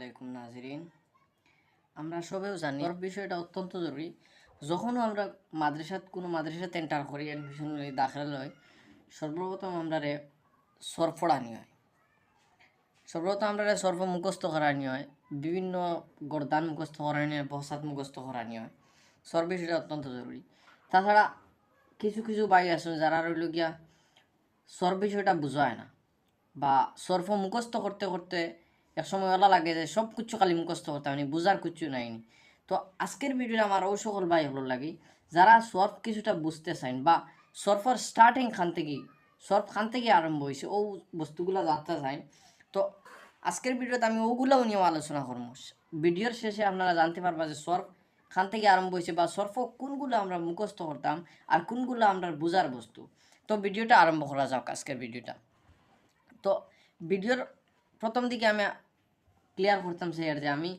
আলাইকুম নাজরিন। আমরা সবেও জানি সরফ বিষয়টা অত্যন্ত জরুরি। যখনও আমরা কোনো মাদ্রাসাতে এন্টার করি, অ্যাডমিশন লই, দাখিলা লই, সর্বপ্রথম আমরা সরফ পড়ানি হয়। সর্বপ্রথম আমরা সরফ মুখস্থ করানি হয়, বিভিন্ন গরদান মুখস্থ করানি হয়, বসাত মুখস্থ করানি হয়। সরফ বিষয়টা অত্যন্ত জরুরি। তাছাড়া কিছু কিছু ভাই আছে যারা রইল গিয়া সরফ বিষয়টা বুঝায় না, বা সরফ মুখস্থ করতে করতে একসময় ওলা লাগে যে সব কিছু খালি মুখস্থ করতে মানে বুঝার কিছু নাইনি। তো আজকের ভিডিওটা আমার ও সকল ভাই হলো লাগে যারা সরফ কিছুটা বুঝতে চাইন, বা সরফর স্টার্টিং খান থেকে সরফ খান থেকে আরম্ভ হয়েছে ও বস্তুগুলো জানতে চাইন। তো আজকের ভিডিওতে আমি ওগুলোও নিয়েও আলোচনা করবো। ভিডিওর শেষে আপনারা জানতে পারবা যে সরফ খান থেকে আরম্ভ হয়েছে, বা সরফ কোনগুলো আমরা মুখস্থ করতাম আর কোনগুলো আমরা বুঝার বস্তু। তো ভিডিওটা আরম্ভ করা যাক আজকের ভিডিওটা। তো ভিডিওর প্রথম দিকে আমি ক্লিয়ার করতাম স্যার যে আমি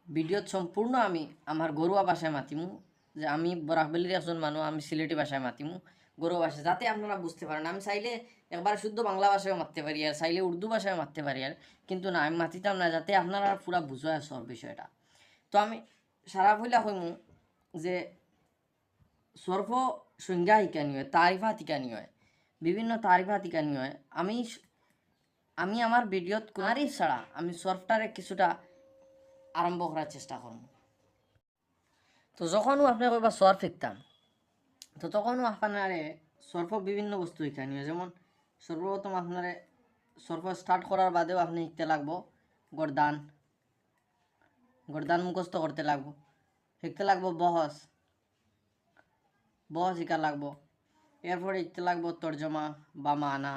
ভিডিওত সম্পূর্ণ আমি আমার গরুয়া ভাষায় মাতিমু, যে আমি বরাকবেলির একজন মানুষ, আমি সিলেটি ভাষায় মাতিমু, গরুয়া ভাষা, যাতে আপনারা বুঝতে পারেন। আমি চাইলে একবার শুদ্ধ বাংলা ভাষায় মারতে পারি আর চাইলে উর্দু ভাষায় মারতে পারি, আর কিন্তু না, আমি মাতিতাম না, যাতে আপনারা পুরা বুঝায় সব বিষয়টা। তো আমি সারা ফইলা কইমু যে সর্ব সংজ্ঞা শিকানি হয়, তারিফা শিকানি হয়, বিভিন্ন তারিফা শিকানি হয়। আমি আমার ভিডিওত কোনারিফ ছাড়া আমি সর্ফটারে কিছুটা আরম্ভ করার চেষ্টা করব। তো যখনও আপনি কইবা সর্ফ শিখতাম, তো তখনও আপনারে সর্ফ বিভিন্ন বস্তু শিখানি হয়। যেমন সর্বপ্রথম আপনারে সর্ফ স্টার্ট করার বাদেও আপনি শিখতে লাগবো গরদান, গরদান মুখস্থ করতে লাগবো, শিখতে লাগবো বহস, বহস শিখা লাগবো। এরপরে শিখতে লাগবো তর্জমা বা মানা,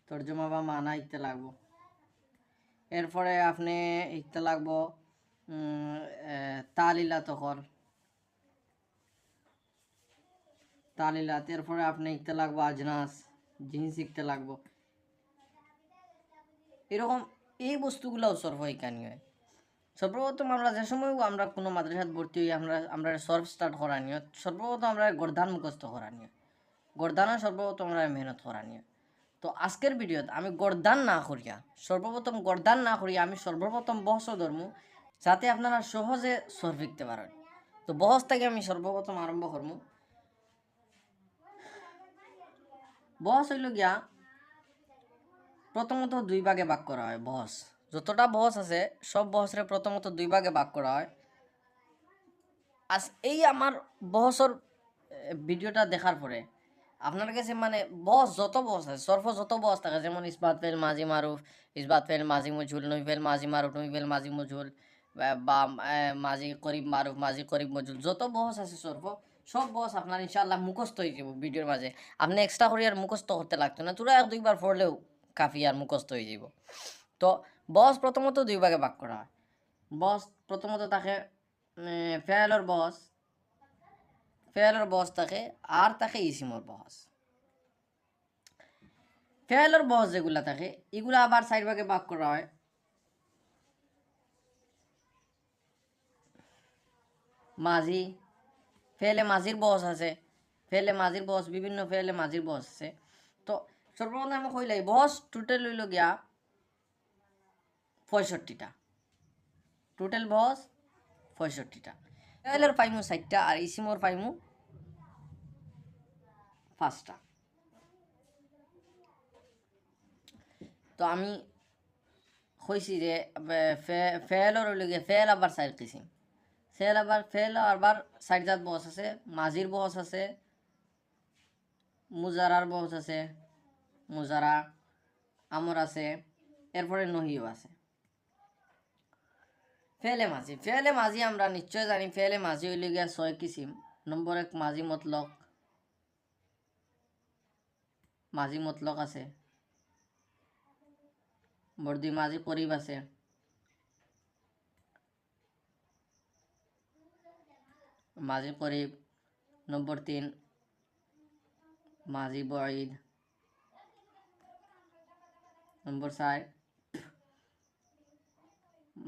তর্জমা বা মানা শিখতে লাগবো। এরপরে আপনি শিখতে লাগবো তালিলা তখন তালিলাত। এরপরে আপনি শিখতে লাগবো আজনাস, জিনিস শিখতে লাগবো। এরকম এই বস্তুগুলোও সর্ফ শিখানি হয়। সর্বপ্রথম আমরা যে সময় আমরা কোনো মাদ্রাসাত ভর্তি হই, আমরা সর্ফ স্টার্ট করানি হয়, সর্বপ্রথম আমরা গরদান মুখস্থ করানি হয়, গরদানও সর্বপ্রথম আমরা মেহনত করানি হয়। তো আজকের ভিডিওত আমি গরদান না করিয়া আমি সর্বপ্রথম বহস ধর্ম, যাতে আপনারা সহজে সর্ফ শিখতে পারেন। তো বহস থেকে আমি সর্বপ্রথম আরম্ভ করবো। বহস হইল গিয়া প্রথমত দুই ভাগে ভাগ করা হয়। বহস যতটা বহস আছে সব বহসরে প্রথমত দুই ভাগে ভাগ করা হয়। আজ এই আমার বহসর ভিডিওটা দেখার পরে আপনার কাছে মানে বহস যত বহস আছে, সর্ফ যত বহস থাকে, যেমন ইসবাত ফেল মাজি মারুফ, ইসবাত ফেল মাজি মজুল, নই ফেল মাজি মারুফ, নই ফেল মাজি মজুল, বা মাজি করিব মারুফ, মাজি করিব মজুল, যত বহস আছে সর্ফ, সব বহস আপনার ইনশাআল্লাহ মুখস্থ হয়ে যাব ভিডিওর মাঝে। আপনি এক্সট্রা করে আর মুখস্থ করতে লাগতো না, তোরা এক দুইবার পড়লেও কাফি আর মুখস্থ হয়ে যাব। তো বহস প্রথমত দুই ভাগে ভাগ করা হয়। বহস প্রথমত থাকে ফেয়ালর বহস, ফেয়ালর বহস থাকে, আর থাকে ইসিমর বহস। ফেয়ালর বহস যেগুলা থাকে এগুলা আবার চার ভাগে ভাগ করা হয়। মাঝি, ফেলে মাঝির বহস আছে, ফেলে মাঝির বহস, বিভিন্ন ফেলে মাঝির বহস আছে। তো সর্বপ্রথম আমি কইলাই বহস টোটাল হইল গিয়া 65টা, টোটাল বহস 65টা। ফেয়ালের পাইমু 4টা আর ইসিমর পাইমু 5টা। তো আমি কইছি যে ফেয়ালর হইল গিয়া ফেয়াল আবার 4 কিসিম। ফেল আবার 4 জাত বহস আছে। মাঝির বহস আছে, মুজারার বহস আছে, মুজারা আমর আছে, এরপরে নহিও আছে। ফেলে মাঝি আমরা নিশ্চয় জানি। ফেলে মাঝি হইল গিয়া 6 কিসিম। নম্বর 1 মাঝি মতলক, মাঝি মতলক আছে। নম্বর 2 মাঝি করিব আছে। মাঝি করিব। নম্বর 3 মাঝি বঈদ। নম্বর 4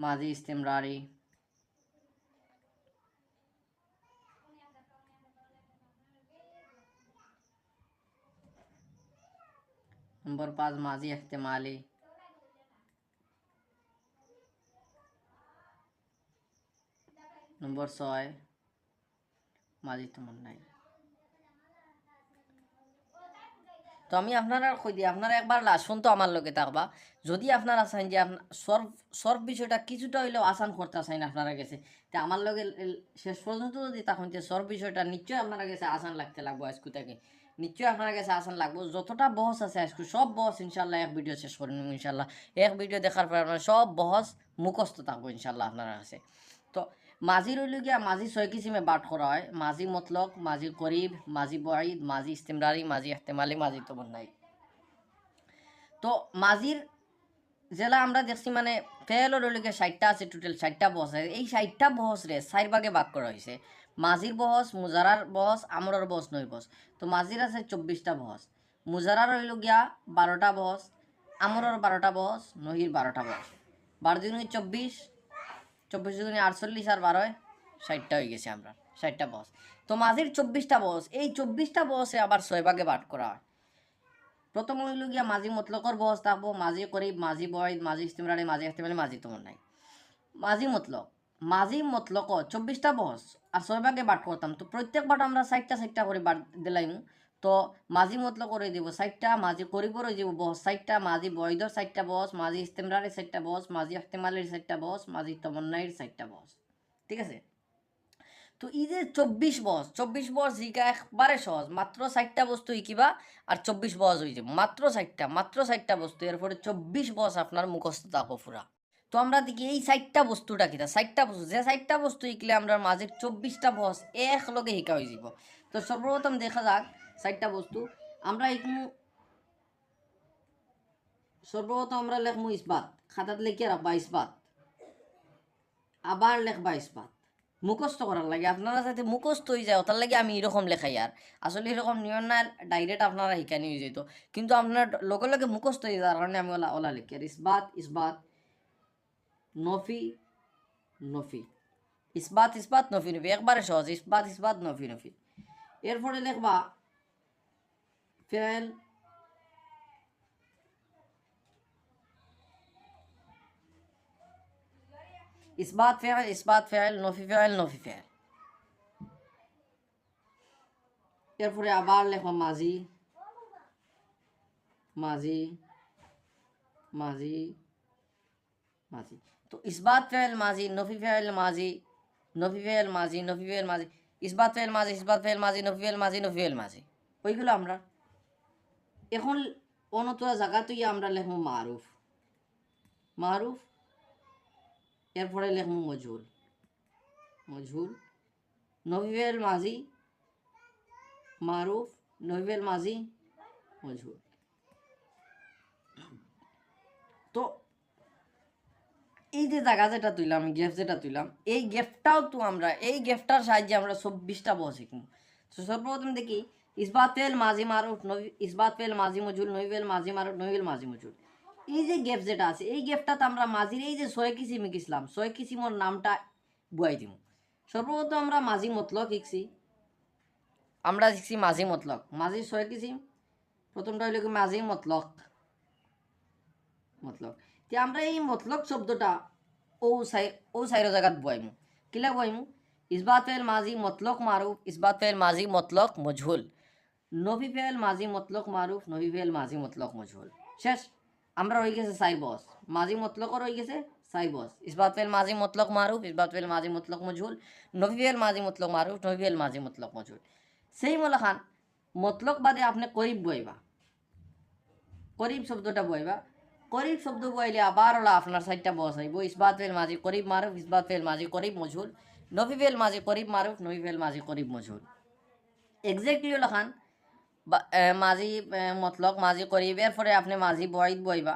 মাঝি ইস্তেমরারি। নম্বর 5 মাঝি এহতেমালি। নম্বর 6 মাঝি তমন্নাই। তো আমি আপনারা কই দিই, আপনারা একবার লাস্ট তো আমার লগে থাকবা। যদি আপনারা চান যে সর্ফ সর্ফ বিষয়টা কিছুটা হইলেও আসান করতে চাইন আপনারা গেছে, তা আমার লগে শেষ পর্যন্ত যদি তখন যে সর্ফ বিষয়টা নিশ্চয়ই আপনারা গেছে আসান লাগতে লাগবো আজকু থেকে, নিশ্চয়ই আপনারা কাছে আসান লাগবো। যতটা বহস আছে আজকু সব বহস ইনশাল্লাহ এক ভিডিও শেষ করে নেব ইনশাল্লাহ। এক ভিডিও দেখার পর আপনারা সব বহস মুখস্থ থাকবো ইনশাল্লাহ আপনারা কাছে। তো মাঝি রইল গিয়া মাঝি 6 কিসিমে বাট করা হয়: মাঝি মতলক, মাঝি করিব, মাঝি বঈদ, মাঝি ইস্তিমরারি, মাঝি ইহতেমালি, মাঝি তমন্নাই। তো মাঝির জেলা আমরা দেখছি মানে ফেল রইল গিয়া 60টা আছে, টোটাল 60টা বহস আছে। এই 60টা বহস রে 4 ভাগে ভাগ করা হয়েছে: মাঝির বহস, মুজারার বহস, আমরার বহস, নই বহস। তো মাঝির আছে 24টা বহস, মুজারার রইল গিয়া 12টা বহস, আমরার 12টা বহস, নহির 12টা বহস। 12 দিন 24, 24 দুগুণে 48 আর 12 60টা হয়ে গেছে আমরা 60টা বস। তো মাঝির 24টা বস, এই 24টা বসে আবার 6 ভাগে ভাগ করা হয়। প্রথম হইল গিয়া মাঝি মতলকর বস থাকবো: মাঝি করিব, মাঝি বঈদ, মাঝি ইস্তিমরারি, মাঝি ইহতেমালি, মাঝি তমন্নাই। মাঝি মতলক, মাঝি মতলক 24টা বস আর 6 ভাগে ভাগ করতাম। তো প্রত্যেক বার আমরা 60টা করে বার দিলাইমু। তো মাঝি মতলক করে দিব 60টা, মাঝি করিবর হয়ে যাব বস 60টা, মাঝি বঈদর 60টা বস, মাঝি ইস্তিমরারির 60টা বস, মাঝি ইহতেমালির 60টা বস, মাঝি তমন্নাইর 60টা বস। ঠিক আছে? তো এই যে 24 বস জিকা একবারে সহজ, মাত্র 60টা বস্তু ইকিবা আর 24 বস হয়ে যাবে। মাত্র 60টা বস্তু, এরপরে 24 বস আপনার মুখস্থ থাকো পুরা। তো আমরা দেখি এই 60টা বস্তুটা কিনা, 60টা বস্তু, যে 60টা বস্তু ইকলে আমরা মাঝে 24টা বস একলগে শিকা হয়ে যাব। তো সর্বপ্রথম দেখা যাক 60টা বস্তু আমরা এখানে। সর্বপ্রথম আমরা লেখমু ইস্পাত, খাতাত লিখে রাখবা ইস্পাত, আবার লেখবা ইস্পাত। মুখস্থ করার লাগে, আপনারা যাতে মুখস্থ হয়ে যায় তার লাগে আমি এরকম লেখাই। আর আসলে এরকম নিয়ম না, ডাইরেক্ট আপনারা শিখানি হয়ে যেত, কিন্তু আপনার লগে লগে মুখস্থ হয়ে যাওয়ার কারণে আমি ওলা ওলা লিখি। আর ইসবাত ইসবাত, নফি নফি, ইসবাত ইসবাত, নফি নফি, একবারে সহজ, ইসবাত ইসবাত, নফি নফি। এরপরে লিখবা ফেল, ইসবাত ফেল, ইসবাত ফেল, নফি ফেল, নফি ফেল। এরপরে আবার লেখবা মাঝি মাঝি মাঝি মাঝি। তো ইসবাত ফেল মাঝি, নফি ফেল মাঝি, নফি ফেল মাঝি, নফি ফেল মাঝি, ইসবাত ফেল মাঝি, ইসবাত ফেল মাঝি, নফি ফেল মাঝি, নফি ফেল মাঝি। ওইগুলো আমরা এখন অনতরা জায়গা তুই আমরা লেখবো মারুফ মারুফ। এরপরে লেখবো মজহুল মজহুল, নফি ফেল মাঝি মারুফ, নফি ফেল মাঝি মজহুল। তো এই যে জায়গা যেটা তুইলাম, গেফ যেটা তুইলাম, এই গেফটাও তো আমরা এই গেফটার সাহায্যে আমরা 24টা বস শিখবো। তো সর্বপ্রথম দেখি ইসবাত ফেল মাঝি মারুফ, ইসবাত ফেল মাঝি মজুল, নই ফেল মাঝি মারুফ, নই ফেল মাঝি মজুল। এই যে গেফ যেটা আছে এই গেফটাতে আমরা মাঝির এই যে 6 কিসিম শিখছিলাম, 6 কিসিমর নামটা বুয়াই দিব। সর্বপ্রথম আমরা মাঝি মতলক শিখছি, আমরা শিখছি মাঝি মতলক। মাঝির 6 কিসিম, প্রথমটা হইল কি মাঝি মতলক মতলক। তে আমরা এই মতলক শব্দটা ও সাইর জায়গাত বয়াইমু, কিলা বয়াইমু: ইসবাত ফেল মাঝি মতলক মারুফ, ইসবাত ফেল মাঝি মতলক মজহুল, নফি ফেল মাঝি মতলক মারুফ, নফি ফেল মাঝি মতলক মজহুল। শেষ। আমরা রয়ে গেছে 4 বস, মাঝি মতলকও রয়ে গেছে 4 বস: ইসবাত ফেল মাঝি মতলক মারুফ, ইসবাত ফেল মাঝি মতলক মজহুল, নফি ফেল মাঝি মতলক মারুফ, নফি ফেল মাঝি মতলক মজহুল। সেই মলাখান মতলক বাদে আপনি করিব বইবা, করিব শব্দটা বইবা, করিব শব্দ বইলে আবার ওলা আপনার 4টা বস আইব: ইসবাত ফেল মাঝি করিব মারুফ, ইসবাত ফেল মাঝি করিব মজহুল, নফি ফেল মাঝি করিব মারুফ, নফি ফেল মাঝি করিব মজহুল। এক্স্যাক্টলি ওলাখান মাঝি মতলক মাঝি করিব, এরপরে আপনি মাঝি বঈদ বইবা।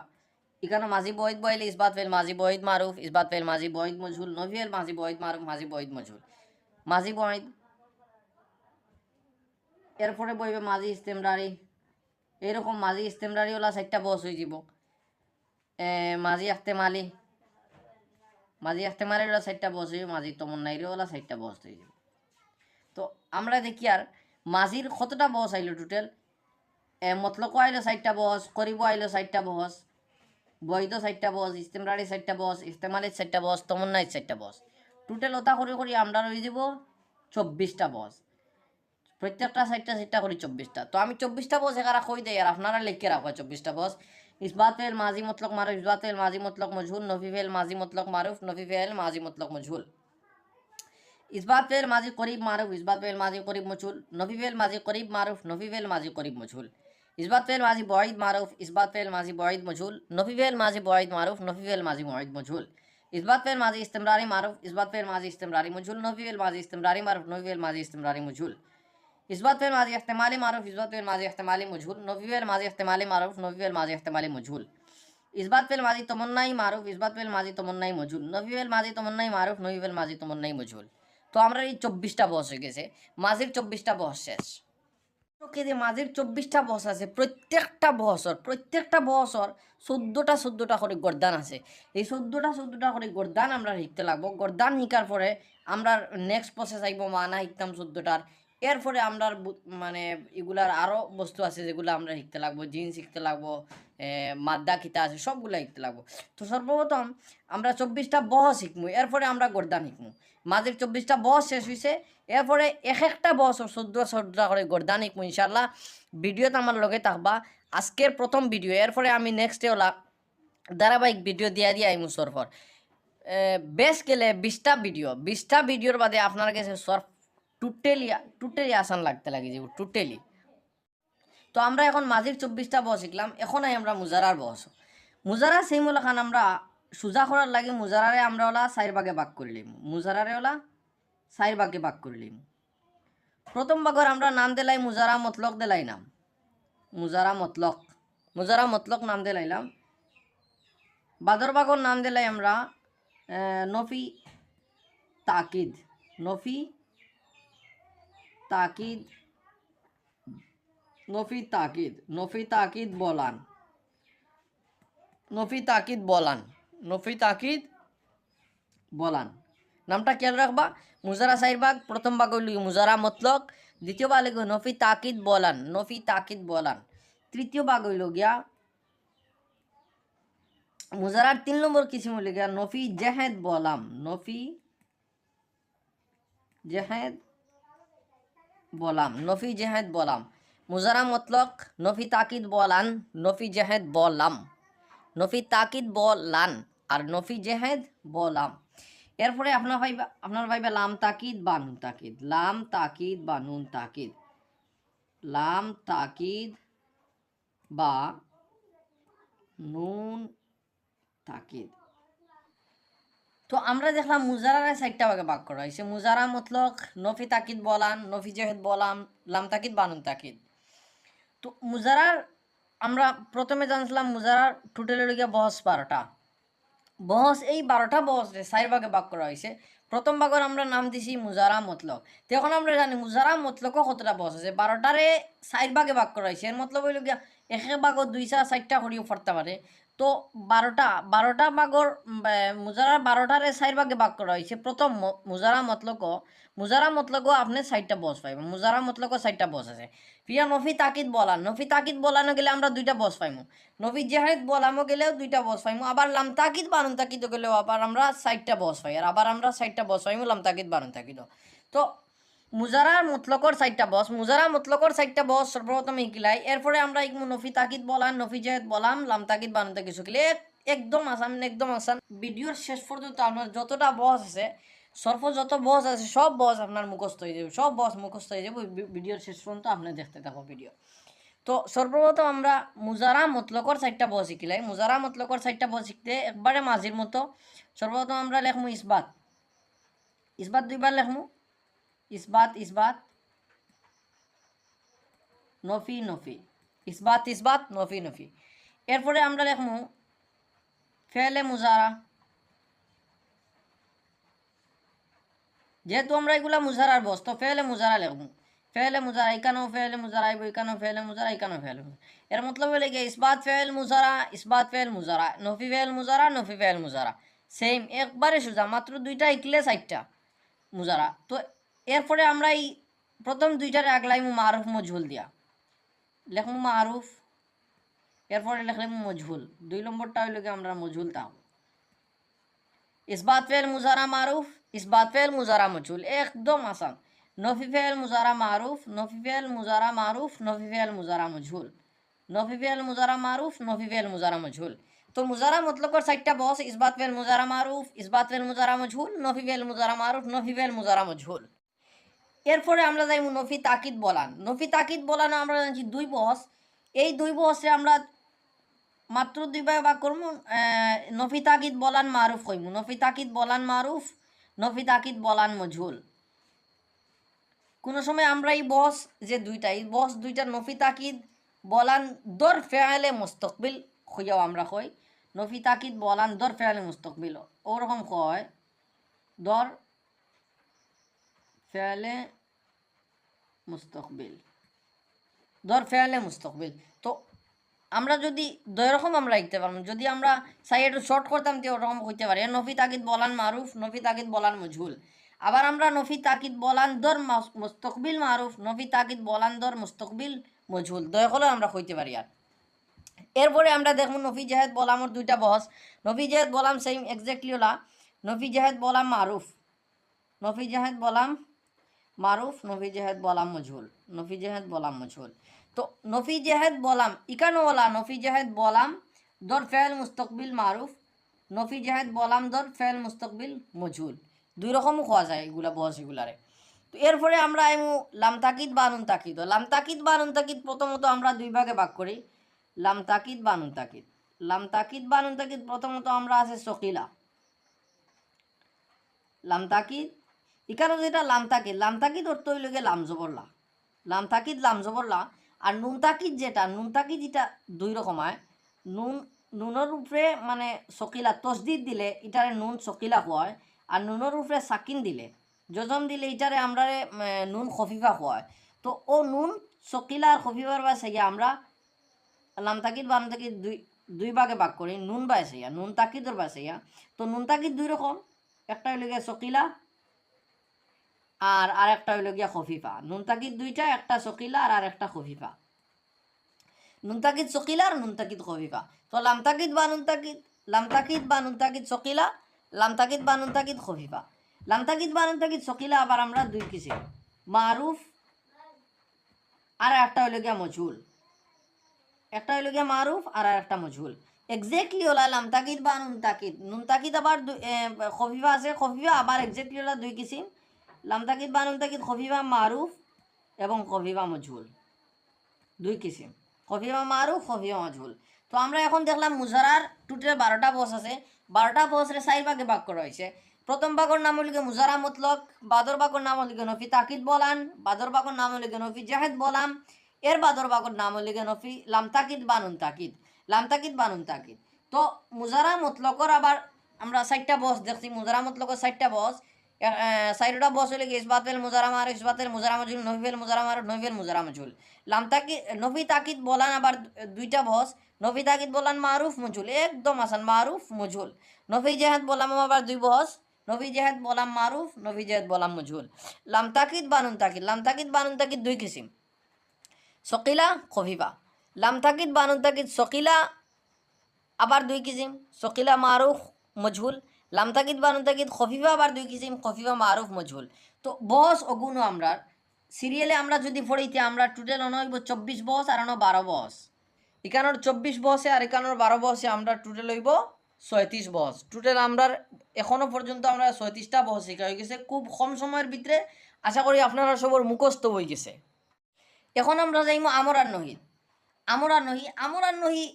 এখানে মাঝি বঈদ বইলে ইসবাত ফেল মাঝি বঈদ মারুফ, ইসবাত ফেল মাঝি বঈদ মজহুল, নফি ফেল মাঝি বঈদ মারুফ, মাঝি বঈদ মজহুল, মাঝি বঈদ। এরপরে বইবে মাঝি ইস্তেমরারি, এরকম মাঝি ইস্তেমরারি ওলা 4টা বস হয়ে যাব। মাঝি ইহতেমালি, মাঝি ইহতেমালির ওলা 4টা বস হয়ে, মাঝি তমন্নাইরও ওলা 4টা বস হয়ে যাব। তো আমরা দেখি আর মাঝির কতটা বস আইলো টোটাল। মতলকও আইলো 4টা বস, করিব আইলো 4টা বস, বৈধ 4টা বস, ইস্তেমরারি 4টা বস, ইস্তেমালির 4টা বস, তমন্নাইর 4টা বস। টোটাল ওটা করে আমরা হয়ে যাব 24টা বস, প্রত্যেকটা সাইটটা করি 24টা। তো আমি 24টা বস এখানে কই দেই আর আপনারা লিখে রাখো 24টা বস। ইসবাত ফেল মাজি মতলক মারুফ, ইসবাত ফেল মাজি মতলক মজহুল, নফি ফেল মাজি মতলক মারুফ, নফি ফেল মাজি মতলক মজহুল। ইসবাত ফেল মাজি করিব মারুফ, ইসবাত ফেল মাজি করিব মজহুল, নফি ফেল মাজি করিব মারুফ, নফি ফেল মাজি করিব মজহুল। ইসবাত ফেল মাজি বঈদ মারুফ, ইসবাত ফেল মাজি বঈদ মজহুল, নফি ফেল মাজি বঈদ মারুফ, নফি ফেল মাজি বঈদ মজহুল। ইসবাত ফেল মাজি ইস্তিমরারি মারুফ, ইসবাত ফেল মাজি ইস্তিমরারি মজহুল, নফি ফেল মাজি ইস্তিমরারি মারুফ, নফি ফেল মাজি ইস্তিমরারি মজহুল। इस्बात फ़ेल माज़ी इह्तिमाली मारूफ, इस्बात फ़ेल माज़ी इह्तिमाली मजहूल, नफ़ी फ़ेल माज़ी इह्तिमाली मारूफ, नफ़ी फ़ेल माज़ी इह्तिमाली मजहूल। इस्बात फ़ेल माज़ी तमन्नाई मारूफ, इस्बात फ़ेल माज़ी तमन्नाई मजहूल, नफ़ी फ़ेल माज़ी तमन्नाई मारूफ, नफ़ी फ़ेल माज़ी तमन्नाई मजहूल। তো আমরা এই 24টা বস হয়ে গেছে, মাঝির 24টা বস শেষ। ওকে যে মাঝির 24টা বস আছে, প্রত্যেকটা বছর 14টা করে গর্দান আছে। এই 14টা করে গর্দান আমরা শিখতে লাগবো। গর্দান শিকার পরে আমরা নেক্সট প্রসেস আইব মানা শিখতাম 14টার। এরপরে আমরা মানে এগুলার আরও বস্তু আছে যেগুলো আমরা শিখতে লাগবো, জিন শিখতে লাগবো, মাদ্দা খিতা আছে সবগুলো শিখতে লাগবো। তো সর্বপ্রথম আমরা 24টা বস শিখবো, এরপরে আমরা গর্দান শিখবো। মাঝের 24টা বস শেষ হয়েছে, এরপরে এক একটা বছর 14টা করে গর্দান শিখবো ইনশাল্লাহ। ভিডিওতে আমার লগে থাকবা। আজকের প্রথম ভিডিও, এরপরে আমি নেক্সটে ওলা ধারাবাহিক ভিডিও দিয়া আইমু সরফর। বেশ গেলে 20টা ভিডিওর বাদে আপনার কাছে সরফ টোটালি আসান লাগতে লাগে যে টোটালি। তো আমরা এখন মাঝির 24টা বস শিখলাম, এখন আমরা মুজারার বস। মুজারা সেইমুল খান আমরা সোজা করার লাগে মুজারারে আমরা ওলা 4 ভাগে ভাগ করে লিম। মুজারারে ওলা 4 ভাগে ভাগ করে লিম। প্রথম ভাগের আমরা নাম দিলাই মুজারা মতলক দিলাই নাম, মুজারা মতলক নাম দিলাইলাম। বাদর ভাগর নাম দিলাই আমরা নফি তাকিদ, নফি তাকিদ, নফি তাকিদ, নফি তাকিদ বলান, নফি তাকিদ বলান, নফি তাকিদ বলান। নামটা খেয়াল রাখবা। মুজারা 4 ভাগ, প্রথম ভাগ হইল মুজারা মতলক, দ্বিতীয় ভাগ হইল নফি তাকিদ বলান, নফি তাকিদ বলান। তৃতীয় ভাগ হইল গিয়া মুজারার 3 নম্বর কিসিম হইল গিয়া নফি জেহেদ বলাম, নফি জেহেদ বলাম, নফি জেহেদ বলাম। মুজারা মতলক নফি তাকিদ বলান, নফি জেহেদ বলাম, নফি তাকিদ বলান আর নফি জেহেদ বলাম। এরপরে আপনার ভাইবা লাম তাকিদ বা নুন তাকিদ, লাম তাকিদ বা নুন তাকিদ, লাম তাকিদ বা নুন তাকিদ। তো আমরা দেখলাম মুজারারে 4টা ভাগে ভাগ করা হয়েছে। মুজারা মতলক, নফি তাকিদ বলান, নফি জেহেদ বলাম, লাম তাকিদ বা নুন তাকিদ। তো মুজারার আমরা প্রথমে জানছিলাম মুজারার টোটাল হয়ে গিয়া বহস 12টা। বহস এই 12টা বহসে 4 ভাগে ভাগ করা হয়েছে। প্রথম ভাগের আমরা নাম দিছি মুজারা মতলক। তো এখন আমরা জানি মুজারা মতলকও কতটা বহস আছে, 12টারে 4 ভাগে ভাগ করা হয়েছে। এর মতলব হইল গিয়া এক এক ভাগত 2-4টা করিও পড়তে পারে। তো 12টা ভাগর মুজারা 12টারে 4 ভাগে ভাগ করা হয়েছে। প্রথম মুজারা মতলকও আপনি 4টা বস পাইব। মুজারা মতলকও 4টা বস আছে। প্রিয়া নফি তাকিদ বলান, নফি তাকিদ বলানো গেলে আমরা 2টা বস পাইমু। নফি জেহেদ বলামো গেলেও 2টা বস পাইমু। আবার লাম তাকিদ বানুন তাকিদ গেলেও আবার আমরা 4টা বস পাই। আর আবার আমরা 4টা বস পাইমু লাম তাকিদ বানুন তাকিদ। তো মুজারা মতলকর 4টা বস, মুজারা মতলকর 4টা বস সর্বপ্রথম শিখিলাই। এরপরে আমরা শিখবো নফি তাকিদ বলান, নফি জেহেদ বলাম, লাম তাকিদ বানুন তাকিদ শিখলে একদম আসান, একদম আসান। ভিডিওর শেষ পর্যন্ত আপনার যতটা বস আছে যত বস আছে সব বস আপনার মুখস্থ হয়ে যাবে, সব বস মুখস্থ হয়ে যাবে ভিডিওর শেষ পর্যন্ত আপনি দেখতে থাকো ভিডিও। তো সর্বপ্রথম আমরা মুজারা মতলকর 4টা বস শিখিলাই। মুজারা মতলকর 4টা বস শিখতে একবারে মাঝির মতো সর্বপ্রথম আমরা লেখমু ইসবাত, ইসবাত 2বার লেখমু, ইসবাত ইসবাত, নফি নফি, ইসবাত ইসবাত, নফি নফি। এরপরে আমরা লেখমু ফেলে মুজারা, যেহেতু আমরা এগুলা মুজারার বস তো ফেলে মুজারা লেখমু। ফেলে মুজারা এখানেও ফেলে মুজারা আইব, এখানেও ফেলে মুজারা, এখানেও ফেলে মুজারা। এর মতলব হলে গিয়ে ইসবাত ফেল মুজারা, ইসবাত ফেল মুজারা, নফি ফেল মুজারা, নফি ফেল মুজারা। সেম একবারে সোজা, মাত্র 2টা ইকলে 4টা মুজারা। তো এরপরে আমরা এই প্রথম 2টারে আগলাইমু মারুফ মজহুল দিয়া, লেখমু মারুফ, এরপরে লেখলাম মজহুল। 2 নম্বরটা হইল গিয়ে আমরা মজহুল তাও। ইসবাত ফেল মুজারা মারুফ, ইসবাত ফেল মুজারা মজহুল, একদম আসান। নফি ফেল মুজারা মারুফ, নফি ফেল মুজারা মারুফ, নফি ফেল মুজারা মজহুল, নফি ফেল মুজারা মারুফ, নফি ফেল মুজারা মজহুল। তো মুজারা মতলকর 4টা বস, ইসবাত ফেল মুজারা মারুফ, ইসবাত ফেল মুজারা মজহুল, নফি ফেল মুজারা মারুফ, নফি ফেল মুজারা মজহুল। এরপরে আমরা যাই নফি তাকিদ বলান। নফি তাকিদ বলানো আমরা জানছি 2 বস। এই 2 বসে আমরা মাত্র 2 ভাগ করবো। নফি তাকিদ বলান মারুফ কইমু, নফি তাকিদ বলান মারুফ, নফি তাকিদ বলান মজহুল। কোনো সময় আমরা এই বস যে দুইটা, এই বস দুইটা নফি তাকিদ বলান দর ফেয়ালে মুস্তাকবিল হইয়াও আমরা কই। নফি তাকিদ বলান দর ফেয়ালে মুস্তাকবিল, ওরকম কয় দর ফেয়ালে মুস্তাকবিল, দর ফেয়ালে মুস্তাকবিল। তো আমরা যদি দুই রকম আমরা লিখতে পারবো, যদি আমরা চাই একটু শর্ট করতাম তো ওরকম হইতে পারে। নফি তাকিদ বলান মারুফ, নফি তাকিদ বলান মজহুল। আবার আমরা নফি তাকিদ বলান দর মুস্তাকবিল মারুফ, নফি তাকিদ বলান দর মুস্তাকবিল মজহুল, দুই হলেও আমরা কইতে পারি। আর এরপরে আমরা দেখব নফি জাহেদ বলামর 2টা বস। নফি জাহেদ বলাম সেম এক্স্যাক্টলি হলা নফি জাহেদ বলাম মারুফ, নফি জাহেদ বলাম মারুফ, নফি জাহেদ বলাম মজহুল, নফি জাহেদ বলাম মজহুল। তো নফি জাহেদ বলাম ইকানো ওলা নফি জাহেদ বলাম দর ফেল মুস্তাকবিল মারুফ, নফি জাহেদ বলাম দর ফেল মুস্তাকবিল মজহুল। 2 রকমও খাওয়া যায় এগুলা বস এগুলারে। তো এরপরে আমরা আইমু লাম তাকিদ বা নুন তাকিদ। লাম তাকিদ বা নুন তাকিদ প্রথমত আমরা 2 ভাগে ভাগ করি। লাম তাকিদ বা নুন তাকিদ, লাম তাকিদ বা নুন তাকিদ প্রথমত আমরা আছে সকিলা। লাম তাকিদ এখানে যেটা লাম তাকিদ অর্থ হইল গিয়ে লাম জবরলা, লাম তাকিদ লাম জবরলা। আর নুন তাকিদ যেটা, নুন তাকিদ এটা 2 রকম হয়। নুনের উপরে মানে সকিলা তসদিদ দিলে এটারে নুন সকিলা হয়, আর নুনের উপরে সাকিন দিলে যজম দিলে এটারে আমরা নুন খফিফা হয়। তো ও নুন সকিলা আর খফিফার বাসাইয়া আমরা লাম তাকিদ বা নুন তাকিদ দুই ভাগে ভাগ করি। নুন বাসাইয়া, নুন তাকিদর বাসাইয়া। তো নুন তাকিদ 2 রকম, একটা হইল গিয়া সকিলা আর আরেকটা হইল গিয়া খফিফা। নুন তাকিদ 2টা, একটা সকিলা আর আরেকটা খফিফা। নুন তাকিদ সকিলা আর নুন তাকিদ খফিফা। তো লাম তাকিদ বা নুন তাকিদ, লাম তাকিদ বা নুন তাকিদ সকিলা, লাম তাকিদ বা নুন তাকিদ খফিফা। লাম তাকিদ বা নুন তাকিদ সকিলা আবার আমরা 2 কিসিম, মারুফ আর একটা হইল গিয়া মজহুল। একটা হইল গিয়া মারুফ আর একটা মজহুল। এক্স্যাক্টলি হলা লাম তাকিদ বা নুন তাকিদ। নুন তাকিদ আবার খফিফা আছে, খফিফা আবার এক্স্যাক্টলি হলা 2 কিসিম, লাম তাকিদ বা নুন তাকিদ খফিফা মারুফ এবং খফিফা মজহুল, 2 কিসিম, খফিফা মারুফ খফিফা মজহুল। তো আমরা এখন দেখলাম মুজারার টোটাল 12টা বস আছে। 12টা বসরে 4 ভাগে ভাগ করা হয়েছে। প্রথম ভাগের নাম হল মুজারা মতলক, বাদর ভাগের নাম হল নফি তাকিদ বলান, বাদর ভাগের নাম হল নফি জাহেদ বলাম, এর বাদর ভাগের নাম হল নফি লাম তাকিদ বা নুন তাকিদ, লাম তাকিদ বা নুন তাকিদ। তো মুজারা মতলকর আবার আমরা 4টা বস দেখছি। মুজারা মতলকর 4টা বস, 4টা বস হলে ইসবাতেল মুজারা মার, ইসবাতেল মুজারা মজহুল, নফিল মুজারা মার, নফিল মুজারা মজহুল। লাম তাকিদ নফি তাকিদ বলান আবার 2টা বস, নফি তাকিদ বলান মারুফ মজহুল, একদম আসান মারুফ মজহুল। নফি জাহেদ বলাম আবার 2 বস, নফি জাহেদ বলাম মারুফ, নফি জাহেদ বলাম মজহুল। লাম তাকিদ বা নুন তাকিদ, লাম তাকিদ বা নুন তাকিদ 2 কিসিম, সকিলা খফিফা। লাম তাকিদ বা নুন তাকিদ সকিলা আবার 2 কিসিম, সকিলা মারুফ মজহুল। লাম তাকিদ বা নুন তাকিদ খফিফা আবার 2 কিসিম, খফিফা মারুফ মজহুল। তো বস অগুণ আমরা সিরিয়ালে আমরা যদি পড়িতে আমরা টোটাল হইব 24 বস আর 12 বস। এখানোর 24 বসে আর এখানোর 12 বসে আমরা টোটাল হইব 36 বস। টোটাল আমরা এখনো পর্যন্ত আমরা 36টা বস শিখা হয়ে গেছে খুব কম সময়ের ভিতরে। আশা করি আপনারা সবার মুখস্থ হয়ে গেছে। এখন আমরা যাইমু আমর আর নহি। আমর আর নহি, আমর আর নহি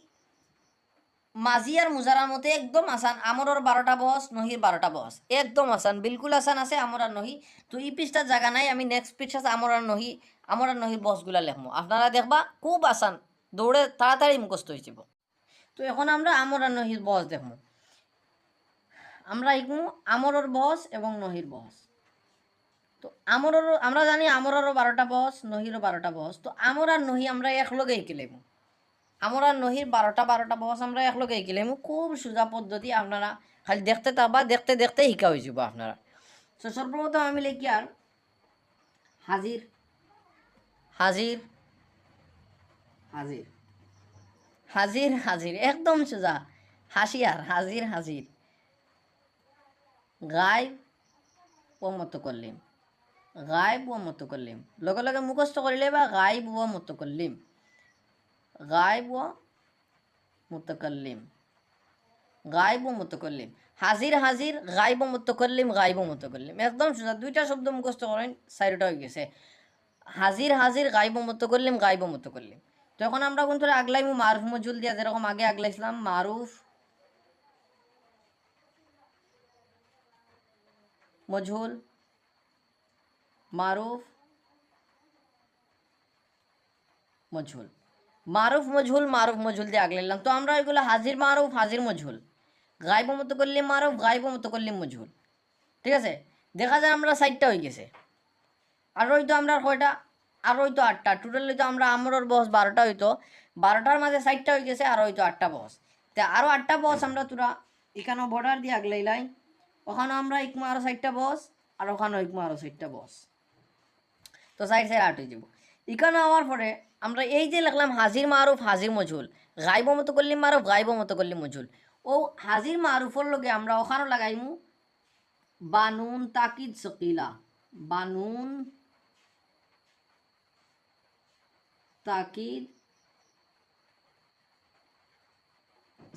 মাঝি আর মুজারার মতে একদম আসান। আমরর 12টা বস, নহির 12টা বস, একদম আসান, বিলকুল আসান আছে আমর আর নহি। তো এই পৃষ্ঠার জায়গা নাই, আমি নেক্সট পৃষ্ঠা আমর আর নহি, আমর আর নহির বসগুলা লেখবো। আপনারা দেখবা খুব আসান, দৌড়ে তাড়াতাড়ি মুখস্থ হয়ে যাব। তো এখন আমরা আমর আর নহির বস দেখবো। আমরা এগুলো আমরর বস এবং নহির বস। তো আমররও আমরা জানি আমররও 12টা বস, নহিরও 12টা বস। তো আমর আর নহি আমরা একলগে এঁকে লেখবো। আমর আর নহির 12টা বস আমরা একলগে এঁকে খুব সোজা পদ্ধতি। আপনারা খালি দেখতে থাকবা, দেখতে দেখতে শিকা হয়ে যাব আপনারা। তো সর্বপ্রথম আমি লিখি আর হাজির, হাজির, হাজির, হাজির, হাজির, একদম সোজা। হাসিয়ার হাজির, হাজির, গাইব ও মুতাকাল্লিম, গাইব ও মুতাকাল্লিম লগে লগে মুখস্থ করিলে বা গাইব ও মুতাকাল্লিম, গাইব ও মুতাকাল্লিম, গাইব ও মুতাকাল্লিম, হাজির হাজির, গাইব ও মুতাকাল্লিম, গাইব ও মুতাকাল্লিম। একদম সোজা, দুইটা শব্দ মুখস্থ করেন, চারিটা হয়ে গেছে। হাজির হাজির, গাইব ও মুতাকাল্লিম, গাইব ও মুতাকাল্লিম। তো এখন আমরা কোন ধরে আগলাইমু মারুফ মজুল দিয়া, যেরকম আগে আগলাইছিলাম মারুফ মজহুল, মারুফ মজহুল, মারুফ মজহুল, মারুফ মজহুল দিয়ে আগলাইলাম। তো আমরা এগুলো হাজির মারুফ, হাজির মজহুল, গাইব মুতাকাল্লিম মারুফ, গাইব মুতাকাল্লিম মজহুল। ঠিক আছে, দেখা যায় আমরা 4টা হয়ে গেছে। আর হয়তো আমরা কয়টা, আর হয়তো 8টা, টোটাল হয়তো আমরা আমরের বস 12টা হইতো, 12টার মাঝে 4টা হয়ে গেছে, আর হয়তো 8টা বস। তা আরও 8টা বস আমরা তোরা এখানেও বর্ডার দিয়ে আগলাইলাই, ওখানেও আমরা ইকমা আরও 4টা বস, আর ওখানেও ইকমা আরও 4টা বস। তো 4 4 8 হয়ে যাব। এখানে হওয়ার পরে আমরা এই যে লিখলাম হাজির মারুফ, হাজির মজহুল, গাইব মুতাকাল্লিম মারুফ, গাইব মুতাকাল্লিম মজহুল। ও হাজির মারুফের লগে আমরা ওখানেও লাগাইমু বানুন তাকিদ সকিলা, বানুন তাকিদ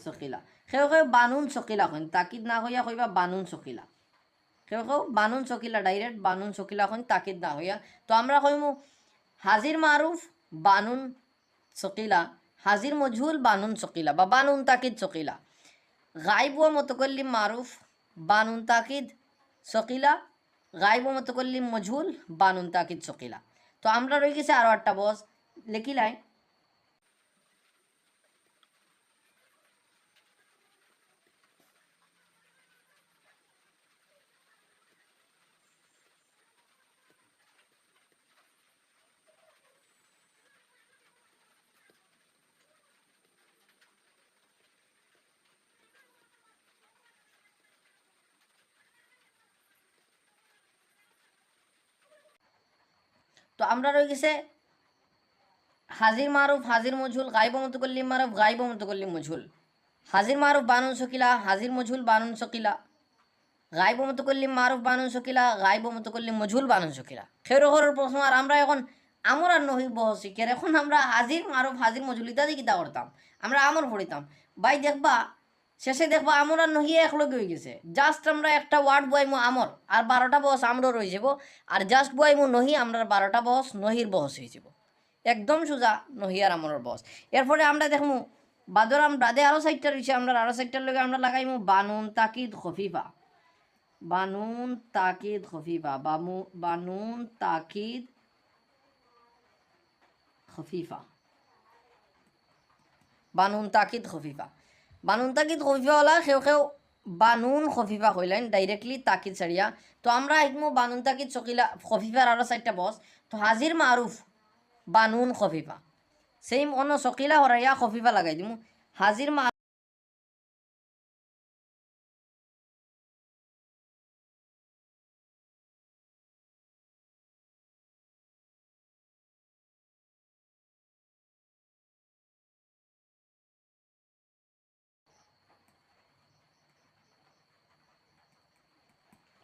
সকিলা। সেও বানুন সকিলা কইন, তাকিদ না হইয়া কইবা বানুন সকিলা। সেও বানুন সকিলা, ডাইরেক্ট বানুন সকিলা কইন, তাকিদ না হইয়া। তো আমরা কইমু হাজির মারুফ বানুন সকিলা, হাজির মজহুল বানুন সকিলা বা বানুন তাকিদ সকিলা, গাইব ও মুতাকাল্লিম মারুফ বানুন তাকিদ সকিলা, গাইব ও মুতাকাল্লিম মজহুল বানুন তাকিদ সকিলা। তো আমরা রয়ে গেছে আরও 8টা বস, লিখিলাই তো আমরা রয়ে গেছে হাজির মারুফ, হাজির মজহুল, গাইব মুতাকাল্লিম মারুফ, গাইব মুতাকাল্লিম মজহুল, হাজির মারুফ বানুন সকিলা, হাজির মজহুল বানুন সকিলা, গাইব মুতাকাল্লিম মারুফ বানুন সকিলা, গাইব মুতাকাল্লিম মজহুল বানুন সকিলা। খেরো খেরোর প্রশ্ন। আর আমরা এখন আমর আর নহি বহস শিখের, এখন আমরা হাজির মারুফ, হাজির মজহুল ইত্যাদি কিতা করতাম, আমরা আমর পড়িতাম। ভাই দেখবা শেষে দেখবা আমর আর নহি একলগে হয়ে গেছে, জাস্ট আমরা একটা ওয়ার্ড বয়াইমু আমর, আর 12টা বস আমরও রয়ে যাব, আর জাস্ট বয়াইমু নহি, আমরা 12টা বস নহির বস হয়ে যাব। একদম সোজা নহি আর আমরের বস। এরপরে আমরা দেখমু বাদরাম বাদে আরও 4টা রয়েছে, আমরা আরও 4টার লগে আমরা লাগাইমু বানুন তাকিদ খফিফা, বানুন তাকিদ খফিফা, বানুন তাকিদ খফিফা, বানুন তাকিদ খফিফা। বানুন তাকিদ খফিফা হলা সেও সেও বানুন খফিফা কইলেন ডাইরেক্টলি তাকিদ ছাড়িয়া। তো আমরা একমু বানুন তাকিদ চকিলা খফিফার আরও 4টা বস। তো হাজির মারুফ বানুন খফিফা, সেম অন্য চকিলা হরাইয়া খফিফা লাগাই দিমু, হাজির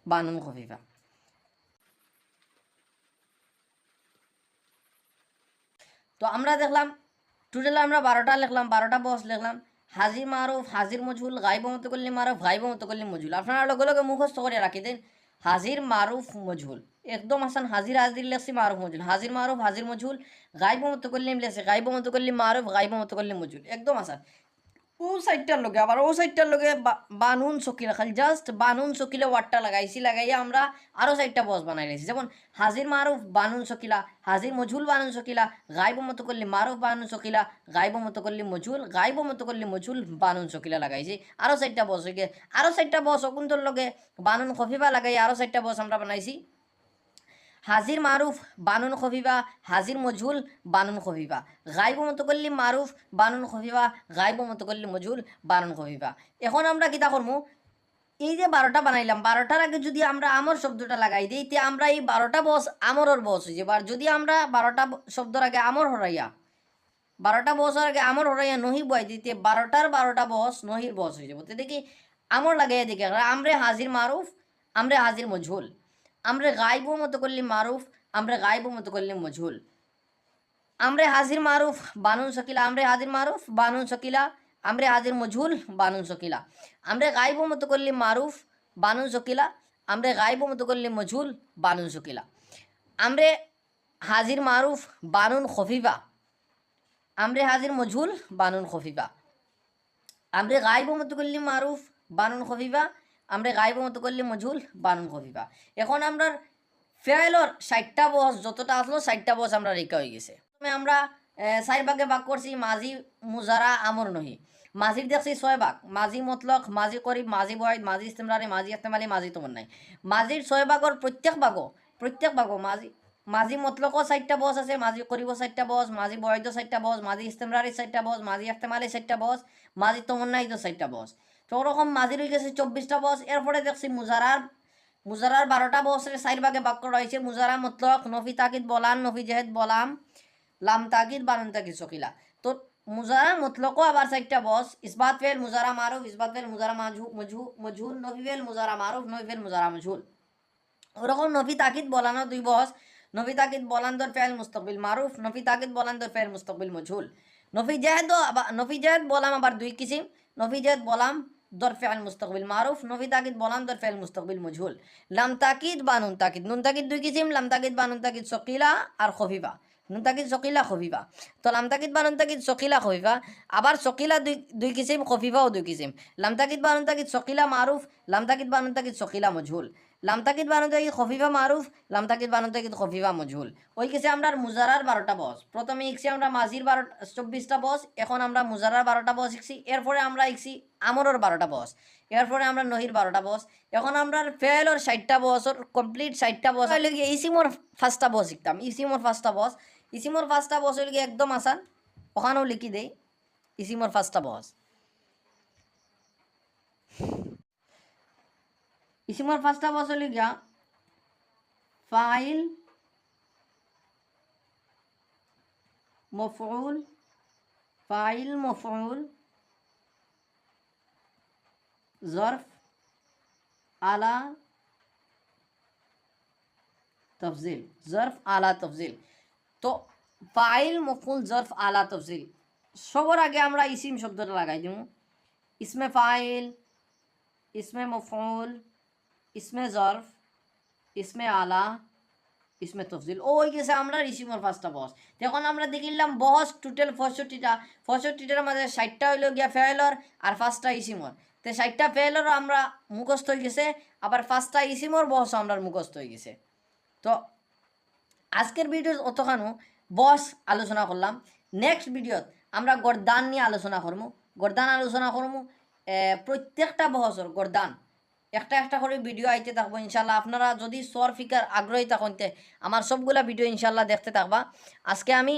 বানুন খফিফা। তো আমরা দেখলাম টোটাল আমরা 12টা লিখলাম, 12টা বস লিখলাম, হাজির মারুফ, হাজির মজহুল, গাইব মুতাকাল্লিম মারুফ, গাইব মুতাকাল্লিম মজহুল। আপনারা লগে লগে মুখস্থ করে রাখি দেন হাজির মারুফ মজহুল, একদম আসান। হাজির হাজির লেখছি, মারুফ মজহুল, হাজির মারুফ হাজির মজহুল, গাইব মুতাকাল্লিম লেখছি, গাইব মুতাকাল্লিম মারুফ, গাইব মুতাকাল্লিম মজহুল, একদম আসান। ও সাইডটার লগে আবার ও সাইডটার লগে বানুন চকিলা, খালি জাস্ট বানুন চকিলা ওয়ার্ডটা লাগাইছি, লাগাইয়া আমরা আরও 4টা বস বানাই লাইছি। যেমন হাজির মারুফ বানুন চকিলা, হাজির মজহুল বানুন চকিলা, গাইব মুতাকাল্লিম মারুফ বানুন চকিলা, গাইব মুতাকাল্লিম মজহুল, গাইব মুতাকাল্লিম মজহুল বানুন চকিলা লাগাইছি। আরও 4টা বস হয়ে গিয়ে আরও 4টা বস অকুন্তর লগে বানুন খফিফা লাগাই আরও 4টা বস আমরা বানাইছি। হাজির মারুফ বানুন খফিফা, হাজির মজহুল বানুন খফিফা, গাইব মুতাকাল্লিম মারুফ বানুন খফিফা, গাইব মুতাকাল্লিম মজহুল বানুন খফিফা। এখন আমরা কিতা করমু, এই যে 12টা বানাইলাম, 12টার আগে যদি আমরা আমর শব্দটা লাগাই দিই, তে আমরা এই 12টা বস আমরের বস হয়ে যাবে। আর যদি আমরা 12টা শব্দর আগে আমর হরাইয়া, 12টা বসের আগে আমর হরাইয়া নহি বয় দিতে 12টার 12টা বস নহির বস হয়ে যাবো। তো দেখি আমর লাগাইয়া দেখি আমরা হাজির মারুফ আমরে হাজির মজহুল। আমরে গাইব মতো করলে মারুফ, আমরে গাইব মতো করলে মজহুল। আমরে হাজির মারুফ বানুন শকিলা, আমরে হাজির মারুফ বানুন শকিলা, আমরে হাজির মজহুল বানুন শকিলা। আমরে গাইব মতো করলে মারুফ বানুন শকিলা, আমরে গাইব মতো করলে মজহুল বানুন শকিলা। আমরে হাজির মারুফ বানুন খফিফা, আমরে হাজির মজহুল বানুন খফিফা। আমরে গাইব মতো করলে মারুফ বানুন খফিফা, আমরে গাইব মতো করলে মজহুল বানুন খফিফা। এখন আমরা ফেলর 60টা বস যতটা আসলো 60টা বস আমরা রেখা হয়ে গেছে। আমরা 4 ভাগে ভাগ করছি মাঝি মুজারা আমর নহি। মাঝির দেখছি 6 ভাগ, মাঝি মতলক, মাঝি করিব, মাঝি বয়দ, মাঝি ইস্তেমরারি, মাঝি ইস্তেমালি, মাঝি তমন্নাই। মাঝির 6 ভাগর প্রত্যেক ভাগও মাঝি মতলকও 4টা বস আছে, মাঝি করিব 4টা বস, মাঝি বয়দ 4টা বস, মাঝি ইস্তেমরারি 4টা বস, মাঝি ইস্তেমালি 4টা বস, মাঝি তমন্নাই 4টা বস। তো ওরকম মাঝির হয়ে গেছে 24টা বস। এরপরে দেখছি মুজারার 12টা বছরে 4 ভাগে ভাগ করা হয়েছে। মুজারা মতলক, নফি তাকিদ বলান, নফি জেহেদ বলাম, লাম তাকিদ, বানুন তাকিদ শকিলা। তো মুজারা মতলকও আবার 4টা বস। ইসবাত ফেল মুজারা মারুফ, ইসবাত ফেল মুজারা মজহুল, নফি ফেল মুজারা মারুফ, নফি ফেল মুজারা মজহুল। ওরকম নফি তাকিদ বলানো 2 বস। নফি তাকিদ বলান দর ফেল মুস্তাকবিল মারুফ, নফি তাকিদ বলান দর ফেল মুস্তাকবিল মজহুল। নফি জেহেদ বলাম আবার 2 কিসিম। নফি জেহেদ বলাম দর ফেল মুস্তাকবিল মারুফ, নফি তাকিদ বলাম দর ফেল মুস্তাকবিল মজহুল। লাম তাকিদ বা নুন তাকিদ, নুন তাকিদ 2 কিসিম, লাম তাকিদ বা নুন তাকিদ সকিলা আর খফিফা। নুন তাকিদ সকিলা খফিফা। তো লাম তাকিদ বা নুন তাকিদ সকিলা খফিফা। আবার সকিলা 2 কিসিম, খফিফাও 2 কিসিম। লাম তাকিদ বা নুন তাকিদ সকিলা মারুফ, লাম তাকিদ বা নুন তাকিদ সকিলা মজহুল। লাম তাকিদ বানুন তাকিদ খফিফা মারুফ, লাম তাকিদ বানুন তাকিদ খফিফা মজহুল। ওই গেছে আমরা মুজারার 12টা বস। প্রথমে শিখছি আমরা মাঝির 24টা বস, এখন আমরা মুজারার 12টা বস শিখছি। এরপরে আমরা শিখছি আমরের 12টা বস, এরপরে আমরা নহির 12টা বস। এখন আমরা ফেলর 60টা বসর কমপ্লিট 60টা বস হইলে গিয়ে ইসিমর 5টা বস শিখতাম। ইসিমর 5টা বস, ইসিমর 5টা বস হইলে গিয়ে একদম আসান। ওখানেও লিখি দেই ইসিমর 5টা বস। ইসিমর 5টা বস হইলে গিয়া ফাইল, মফউল, ফাইল মফউল, জরফ, আলা, তফজিল। জরফ আলা তফজিল। তো ফাইল মফউল জরফ আলা তফজিল সবার আগে আমরা ইসিম শব্দটা লাগাই দিব। ইসমে ফাইল, ইসমে মফউল, ইসমে জরফ, ইসমে আলা, ইসমে তফজিল। ওই গেছে আমরা ইসিমর 5টা বস। এখন আমরা দেখিলাম বস টোটাল 65টা। 65টার মাঝে 60টা হইল গিয়া ফেলর আর 5টা ইসিমর। তো 60টা ফেলর আমরা মুখস্থ হয়ে গেছে, আবার 5টা ইসিমর বস আমরা মুখস্থ হয়ে গেছে। তো আজকের ভিডিও অতখানো বস আলোচনা করলাম। নেক্সট ভিডিওত আমরা গরদান নিয়ে আলোচনা করবো। প্রত্যেকটা বহসর গরদান একটা করে ভিডিও আইতে থাকবো ইনশাল্লাহ। আপনারা যদি সর ফিকার আগ্রহী থাকতে আমার সবগুলা ভিডিও ইনশাল্লাহ দেখতে থাকবা। আজকে আমি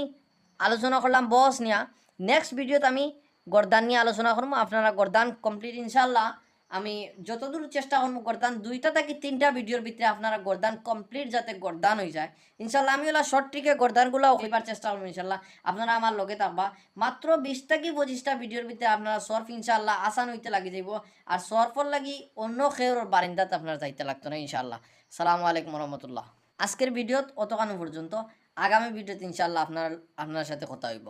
আলোচনা করলাম বস নিয়ে, নেক্সট ভিডিওতে আমি গরদান নিয়ে আলোচনা করবো। আপনারা গরদান কমপ্লিট ইনশাল্লাহ আমি যতদূর চেষ্টা করবো গরদান 2টা থেকে 3টা ভিডিওর ভিতরে আপনারা গরদান কমপ্লিট যাতে গরদান হয়ে যায় ইনশাল্লাহ। আমি ওলা শর্ট ট্রিকে গরদানগুলোও হইবার চেষ্টা করবো ইনশাল্লাহ। আপনারা আমার লগে থাকবা। মাত্র 20 থেকে 25টা ভিডিওর ভিতরে আপনারা সর্ফ ইনশাল্লাহ আসান হইতে লাগি যাইব। আর সর্ফর লাগি অন্য খেয়ের বারিন্দাতে আপনারা যাইতে লাগতো না ইনশাল্লাহ। সালামু আলাইকুম রহমতুল্লাহ। আজকের ভিডিওত অতখানো পর্যন্ত। আগামী ভিডিওতে ইনশাল্লাহ আপনার সাথে কথা হইব।